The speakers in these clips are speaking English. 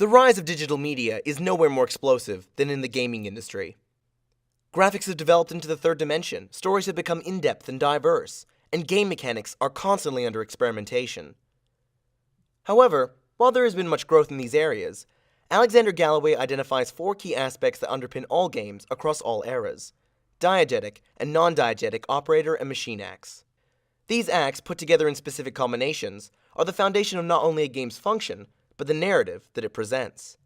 The rise of digital media is nowhere more explosive than in the gaming industry. Graphics have developed into the third dimension, stories have become in-depth and diverse, and game mechanics are constantly under experimentation. However, while there has been much growth in these areas, Alexander Galloway identifies 4 key aspects that underpin all games across all eras: diegetic and non-diegetic operator and machine acts. These acts, put together in specific combinations, are the foundation of not only a game's function, but the narrative that it presents.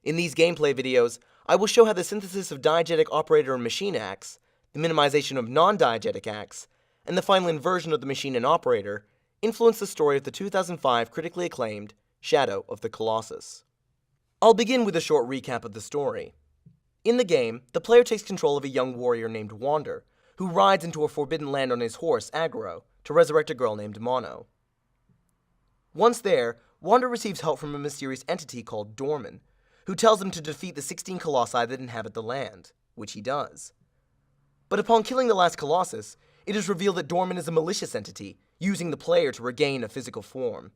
In these gameplay videos, I will show how the synthesis of diegetic operator and machine acts, the minimization of non-diegetic acts, and the final inversion of the machine and operator influence the story of the 2005 critically acclaimed Shadow of the Colossus. I'll begin with a short recap of the story. In the game, the player takes control of a young warrior named Wander, who rides into a forbidden land on his horse, Agro, to resurrect a girl named Mono. Once there, Wander receives help from a mysterious entity called Dorman, who tells him to defeat the 16 colossi that inhabit the land, which he does. But upon killing the last Colossus, it is revealed that Dorman is a malicious entity, using the player to regain a physical form.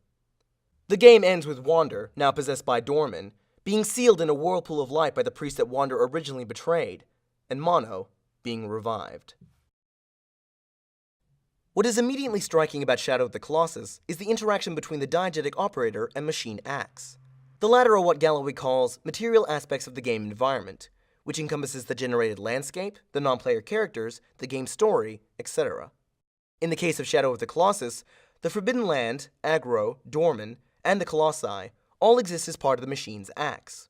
The game ends with Wander, now possessed by Dorman, being sealed in a whirlpool of light by the priest that Wander originally betrayed, and Mono being revived. What is immediately striking about Shadow of the Colossus is the interaction between the diegetic operator and machine acts. The latter are what Galloway calls material aspects of the game environment, which encompasses the generated landscape, the non-player characters, the game story, etc. In the case of Shadow of the Colossus, the Forbidden Land, Agro, Dorman, and the Colossi all exist as part of the machine's acts.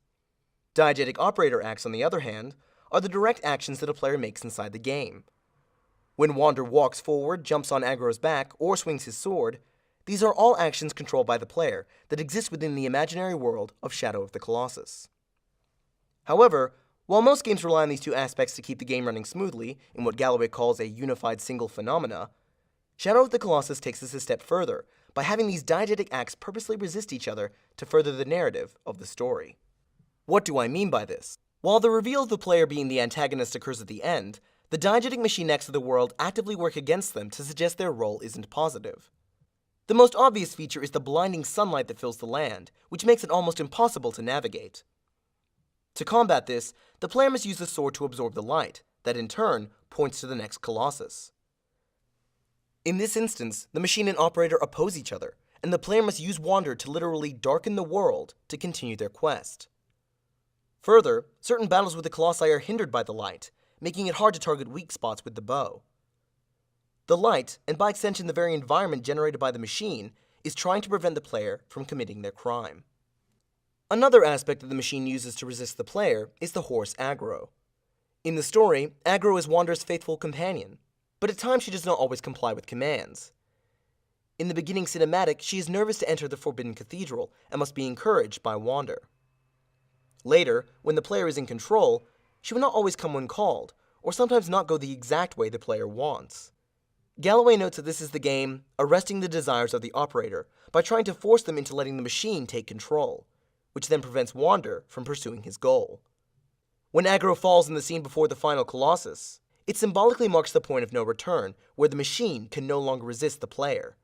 Diegetic operator acts, on the other hand, are the direct actions that a player makes inside the game. When Wander walks forward, jumps on Agro's back, or swings his sword, these are all actions controlled by the player that exist within the imaginary world of Shadow of the Colossus. However, while most games rely on these 2 aspects to keep the game running smoothly in what Galloway calls a unified single phenomena, Shadow of the Colossus takes this a step further by having these diegetic acts purposely resist each other to further the narrative of the story. What do I mean by this? While the reveal of the player being the antagonist occurs at the end, the diegetic machine acts of the world actively work against them to suggest their role isn't positive. The most obvious feature is the blinding sunlight that fills the land, which makes it almost impossible to navigate. To combat this, the player must use the sword to absorb the light, that in turn points to the next Colossus. In this instance, the machine and operator oppose each other, and the player must use Wander to literally darken the world to continue their quest. Further, certain battles with the Colossi are hindered by the light, making it hard to target weak spots with the bow. The light, and by extension the very environment generated by the machine, is trying to prevent the player from committing their crime. Another aspect that the machine uses to resist the player is the horse Agro. In the story, Agro is Wander's faithful companion, but at times she does not always comply with commands. In the beginning cinematic, she is nervous to enter the Forbidden Cathedral and must be encouraged by Wander. Later, when the player is in control, she will not always come when called, or sometimes not go the exact way the player wants. Galloway notes that this is the game arresting the desires of the operator by trying to force them into letting the machine take control, which then prevents Wander from pursuing his goal. When Agro falls in the scene before the final Colossus, it symbolically marks the point of no return, where the machine can no longer resist the player.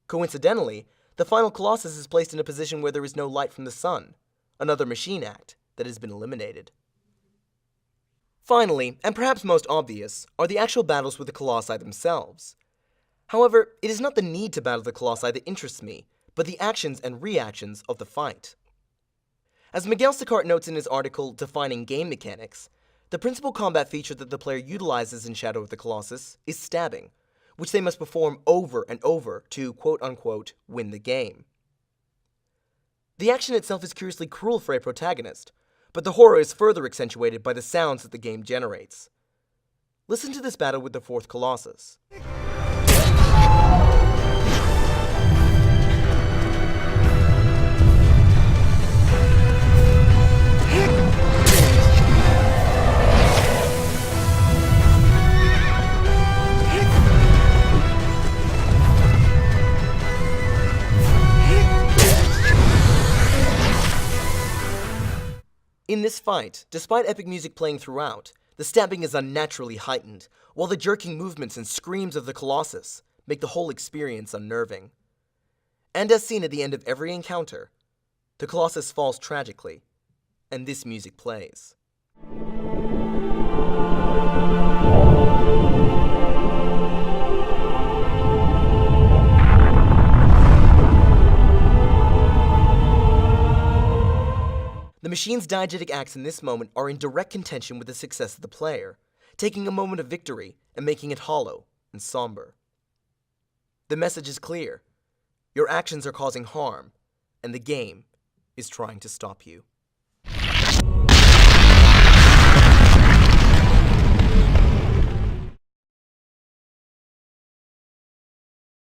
Coincidentally, the final Colossus is placed in a position where there is no light from the sun, another machine act that has been eliminated. Finally, and perhaps most obvious, are the actual battles with the Colossi themselves. However, it is not the need to battle the Colossi that interests me, but the actions and reactions of the fight. As Miguel Sicart notes in his article Defining Game Mechanics, the principal combat feature that the player utilizes in Shadow of the Colossus is stabbing, which they must perform over and over to quote-unquote win the game. The action itself is curiously cruel for a protagonist, but the horror is further accentuated by the sounds that the game generates. Listen to this battle with the 4th Colossus. In this fight, despite epic music playing throughout, the stabbing is unnaturally heightened, while the jerking movements and screams of the Colossus make the whole experience unnerving. And as seen at the end of every encounter, The Colossus falls tragically, and this music plays. The machine's diegetic acts in this moment are in direct contention with the success of the player, taking a moment of victory and making it hollow and somber. The message is clear. Your actions are causing harm, and the game is trying to stop you.